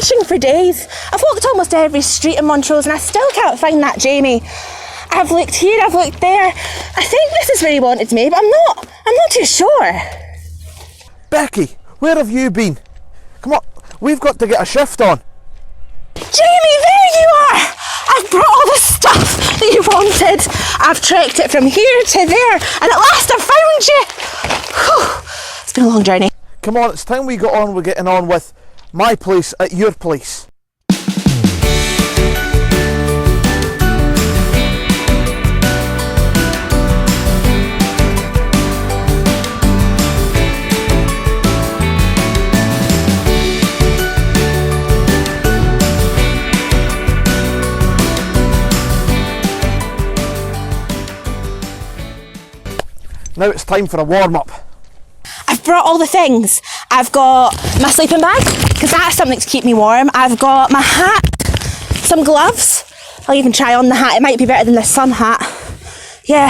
fishing for days. I've walked almost every street in Montrose and I still can't find that Jamie. I've looked here, I've looked there. I think this is where he wanted me, but I'm not too sure. Becky, where have you been? Come on, we've got to get a shift on. Jamie, there you are! I've brought all the stuff that you wanted. I've trekked it from here to there, and at last I've found you. Whew. It's been a long journey. Come on, it's time we got on with getting on with my place at your place. Now it's time for a warm-up. I've brought all the things. I've got my sleeping bag, because that's something to keep me warm. I've got my hat, some gloves. I'll even try on the hat. It might be better than the sun hat. Yeah,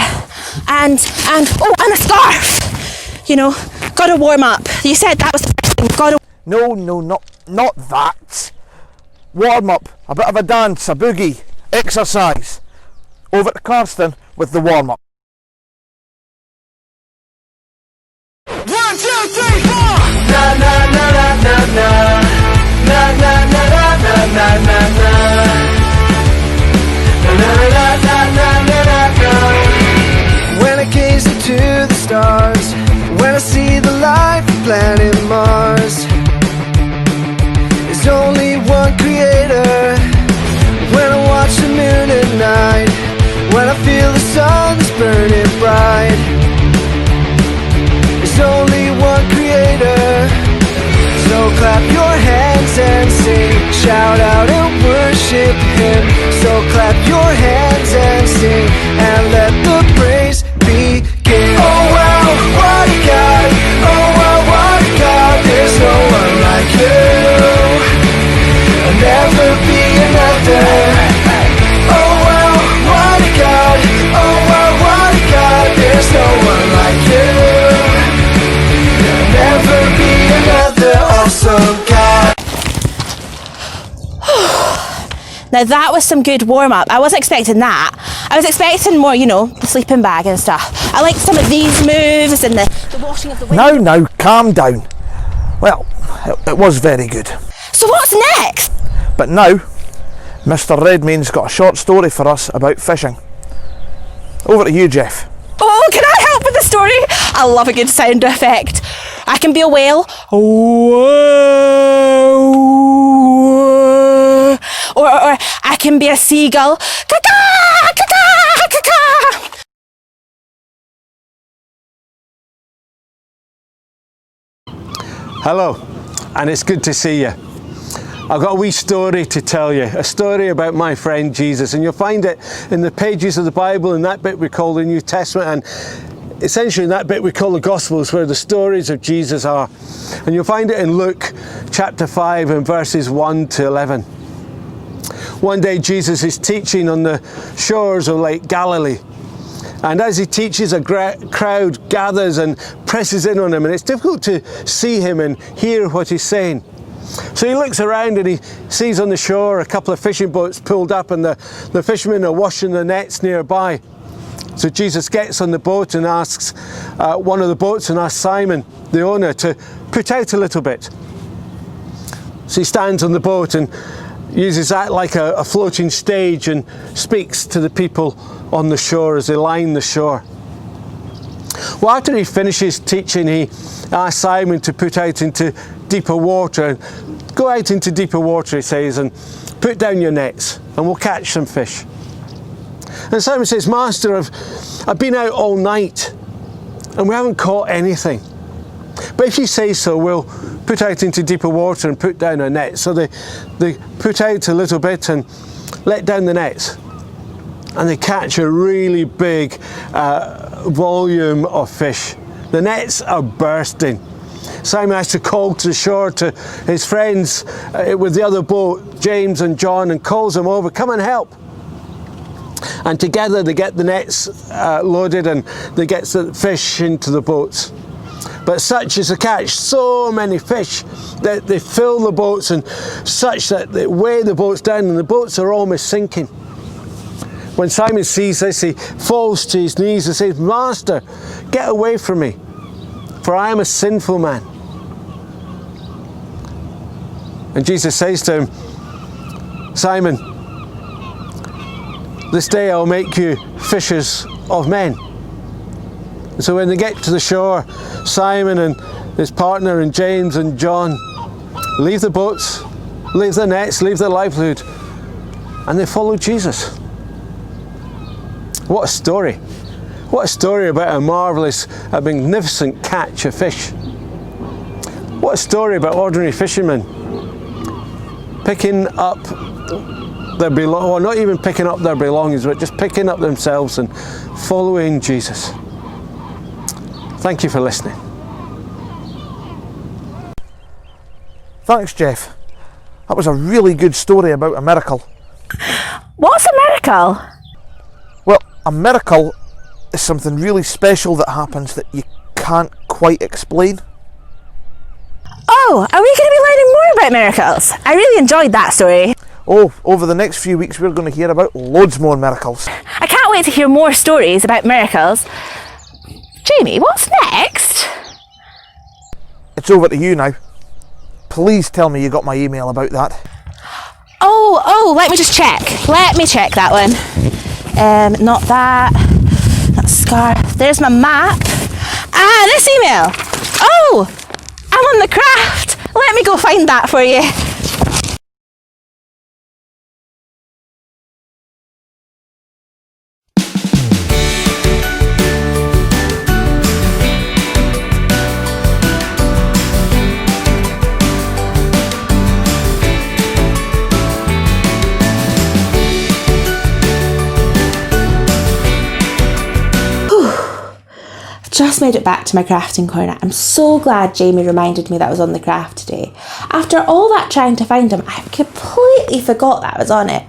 and a scarf. You know, gotta warm up. You said that was the first thing. Gotta. No, not that. Warm up, a bit of a dance, a boogie, exercise. Over to Carston with the warm-up. 1, 2, 3, 4. Na na na na na na. Na na na na na na na na. Na na na na na na na. When I gaze into the stars, when I see the life of planet Mars, there's only one creator. When I watch the moon at night, when I feel the sun is burning bright, there's only one creator. So clap your hands and sing, shout out and worship him. So clap your hands and sing, and let the praise begin. Oh wow, what a God, oh wow, what a God. There's no one like you, there'll never be another. Oh wow, what a God, oh wow, what a God. There's no one like you, never be another awesome God. Now that was some good warm-up. I wasn't expecting that. I was expecting more, you know, the sleeping bag and stuff. I liked some of these moves and the washing of the window. Now, calm down. Well, it was very good. So what's next? But now, Mr. Redmayne's got a short story for us about fishing. Over to you, Jeff. Oh, can I help with the story? I love a good sound effect. I can be a whale. Or I can be a seagull. Caca, caca, caca. Hello, and it's good to see you. I've got a wee story to tell you, a story about my friend Jesus, and you'll find it in the pages of the Bible, in that bit we call the New Testament, and essentially in that bit we call the Gospels, where the stories of Jesus are. And you'll find it in Luke chapter 5 and verses 1 to 11. One day Jesus is teaching on the shores of Lake Galilee, and as he teaches, a crowd gathers and presses in on him, and it's difficult to see him and hear what he's saying. So he looks around and he sees on the shore a couple of fishing boats pulled up, and the fishermen are washing the nets nearby. So Jesus gets on the boat and asks one of the boats, and asks Simon, the owner, to put out a little bit. So he stands on the boat and uses that like a floating stage and speaks to the people on the shore as they line the shore. Well, after he finishes teaching, he asks Simon to put out into deeper water. Go out into deeper water, he says, and put down your nets and we'll catch some fish. And Simon says, Master, I've been out all night and we haven't caught anything. But if you say so, we'll put out into deeper water and put down our nets. So they put out a little bit and let down the nets. And they catch a really big volume of fish. The nets are bursting. Simon has to call to the shore to his friends with the other boat, James and John, and calls them over, come and help. And together they get the nets loaded and they get the fish into the boats. But such is the catch, so many fish that they fill the boats, and such that they weigh the boats down and the boats are almost sinking. When Simon sees this, he falls to his knees and says, "Master, get away from me, for I am a sinful man." And Jesus says to him, "Simon, this day I'll make you fishers of men." And so when they get to the shore, Simon and his partner and James and John leave the boats, leave their nets, leave their livelihood, and they follow Jesus. What a story. What a story about a marvellous, a magnificent catch of fish. What a story about ordinary fishermen picking up their or not even picking up their belongings, but just picking up themselves and following Jesus. Thank you for listening. Thanks, Jeff. That was a really good story about a miracle. What's a miracle? Well, a miracle is something really special that happens that you can't quite explain. Oh, are we going to be learning more about miracles? I really enjoyed that story. Oh, over the next few weeks we're going to hear about loads more miracles. I can't wait to hear more stories about miracles. Jamie, what's next? It's over to you now. Please tell me you got my email about that. Oh, let me just check. Let me check that one. Not that. That's scarf. There's my map. Ah, this email. Oh, I'm on the craft. Let me go find that for you. Just made it back to my crafting corner. I'm so glad Jamie reminded me that I was on the craft today. After all that trying to find him, I completely forgot that I was on it.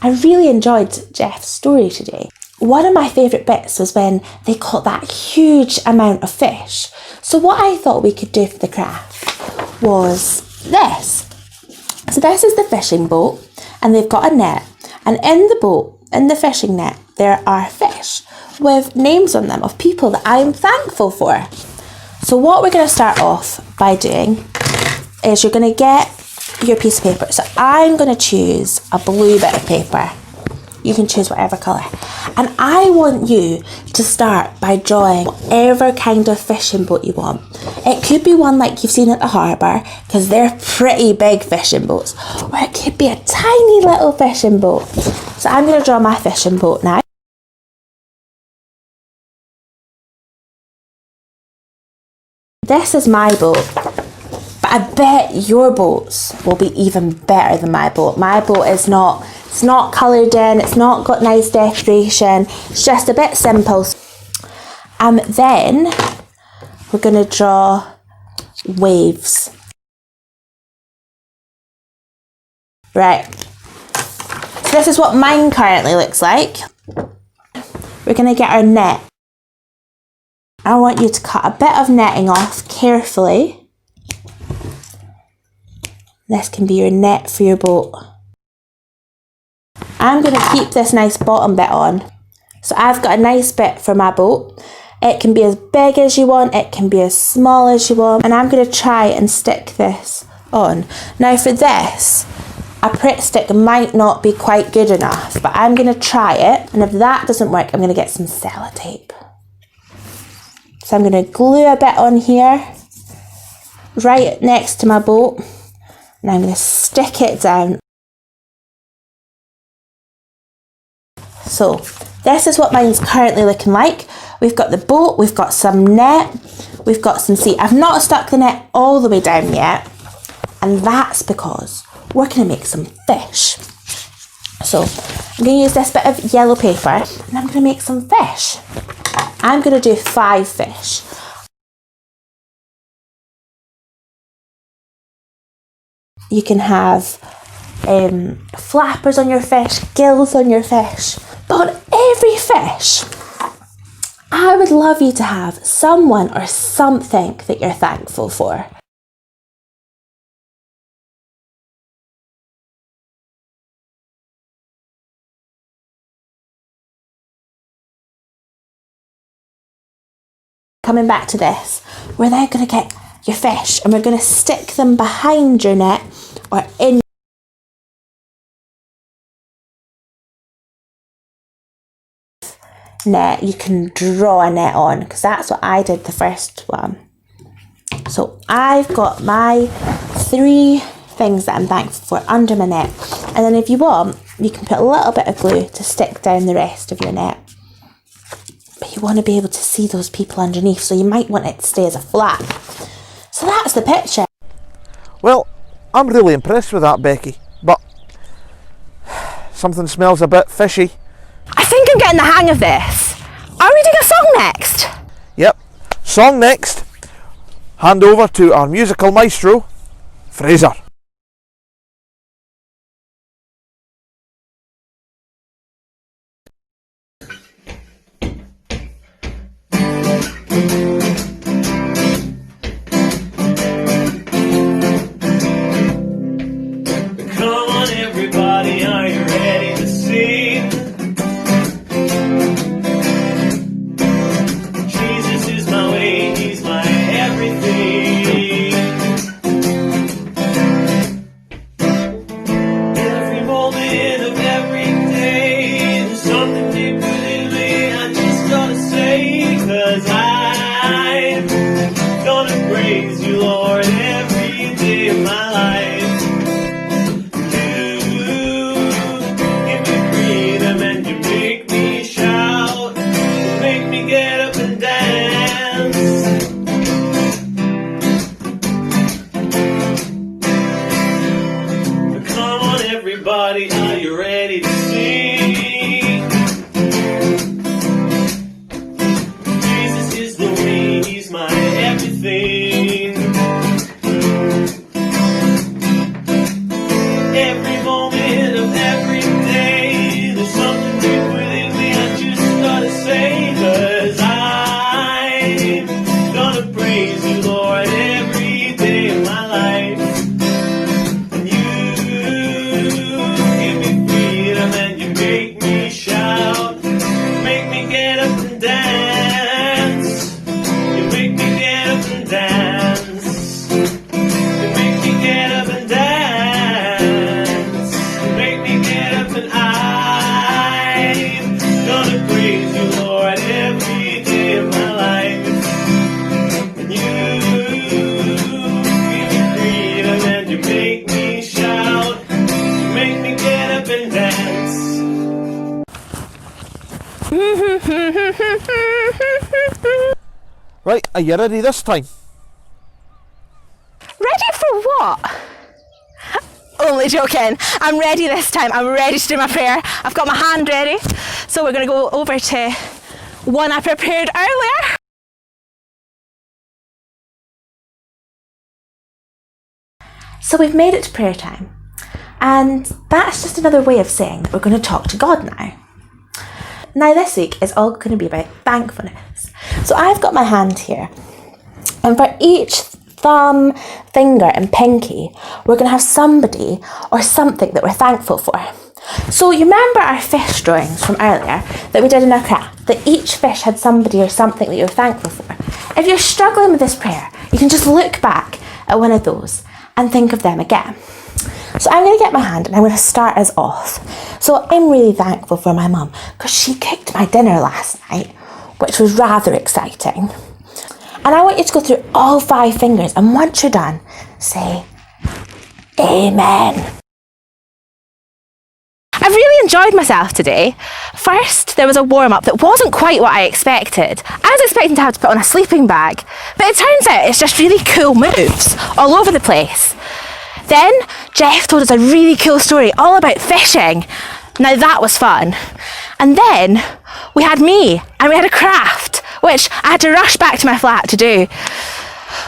I really enjoyed Jeff's story today. One of my favourite bits was when they caught that huge amount of fish. So what I thought we could do for the craft was this. So this is the fishing boat, and they've got a net, and in the boat, in the fishing net, there are fish with names on them of people that I'm thankful for. So what we're going to start off by doing is you're going to get your piece of paper. So I'm going to choose a blue bit of paper. You can choose whatever colour. And I want you to start by drawing whatever kind of fishing boat you want. It could be one like you've seen at the harbour, because they're pretty big fishing boats. Or it could be a tiny little fishing boat. So I'm going to draw my fishing boat now. This is my boat, but I bet your boats will be even better than my boat. My boat is not, it's not coloured in, it's not got nice decoration, it's just a bit simple. And then we're going to draw waves. Right, so this is what mine currently looks like. We're going to get our net. I want you to cut a bit of netting off carefully. This can be your net for your boat. I'm going to keep this nice bottom bit on. So I've got a nice bit for my boat. It can be as big as you want, it can be as small as you want, and I'm going to try and stick this on. Now for this, a Pritt stick might not be quite good enough, but I'm going to try it, and if that doesn't work, I'm going to get some sellotape. So I'm going to glue a bit on here, right next to my boat, and I'm going to stick it down. So this is what mine's currently looking like. We've got the boat, we've got some net, we've got some sea. I've not stuck the net all the way down yet, and that's because we're going to make some fish. So I'm going to use this bit of yellow paper, and I'm going to make some fish. I'm going to do 5 fish. You can have flappers on your fish, gills on your fish, but on every fish, I would love you to have someone or something that you're thankful for. Coming back to this, we're now going to get your fish and we're going to stick them behind your net or in net. You can draw a net on, because that's what I did the first one. So I've got my 3 things that I'm thankful for under my net, and then if you want, you can put a little bit of glue to stick down the rest of your net. But you want to be able to see those people underneath, so you might want it to stay as a flap. So that's the picture. Well, I'm really impressed with that, Becky, but something smells a bit fishy. I think I'm getting the hang of this. Are we doing a song next? Yep, song next. Hand over to our musical maestro, Fraser. Come on everybody, are you ready to sing? Jesus is my way, he's my everything. Every moment of every day, there's something deep within me I just gotta say, 'cause I'm gonna praise you, Lord, every day of my life. Everybody, are you ready to sing? Jesus is the way, he's my everything. Every moment of every day, there's something deep within me I just gotta say, 'cause I'm gonna praise you, Lord, every day of my life. Right, are you ready this time? Ready for what? Only joking. I'm ready this time. I'm ready to do my prayer. I've got my hand ready. So we're going to go over to one I prepared earlier. So we've made it to prayer time. And that's just another way of saying that we're going to talk to God now. Now this week is all going to be about thankfulness. So I've got my hand here, and for each thumb, finger and pinky, we're going to have somebody or something that we're thankful for. So you remember our fish drawings from earlier that we did in our craft, that each fish had somebody or something that you're thankful for. If you're struggling with this prayer, you can just look back at one of those and think of them again. So I'm going to get my hand and I'm going to start us off. So I'm really thankful for my mum because she cooked my dinner last night, which was rather exciting. And I want you to go through all 5 fingers, and once you're done, say, Amen. I've really enjoyed myself today. First, there was a warm-up that wasn't quite what I expected. I was expecting to have to put on a sleeping bag, but it turns out it's just really cool moves all over the place. Then, Jeff told us a really cool story all about fishing. Now that was fun. And then, we had me, and we had a craft, which I had to rush back to my flat to do.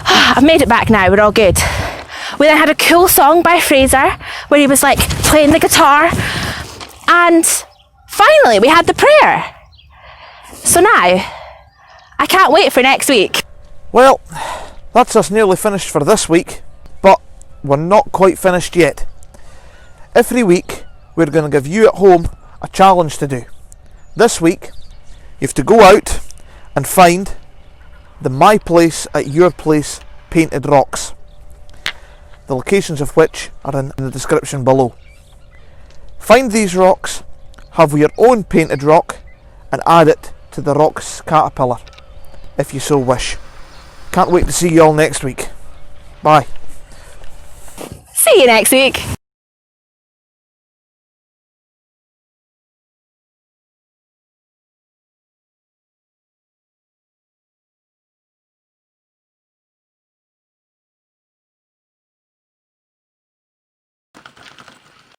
I've made it back now, we're all good. We then had a cool song by Fraser, where he was like playing the guitar. And finally, we had the prayer. So now, I can't wait for next week. Well, that's us nearly finished for this week, but we're not quite finished yet. Every week we're going to give you at home a challenge to do. This week you have to go out and find the MYPlace at Yourplace painted rocks, the locations of which are in the description below. Find these rocks, have your own painted rock, and add it to the rocks caterpillar if you so wish. Can't wait to see you all next week. Bye. See you next week.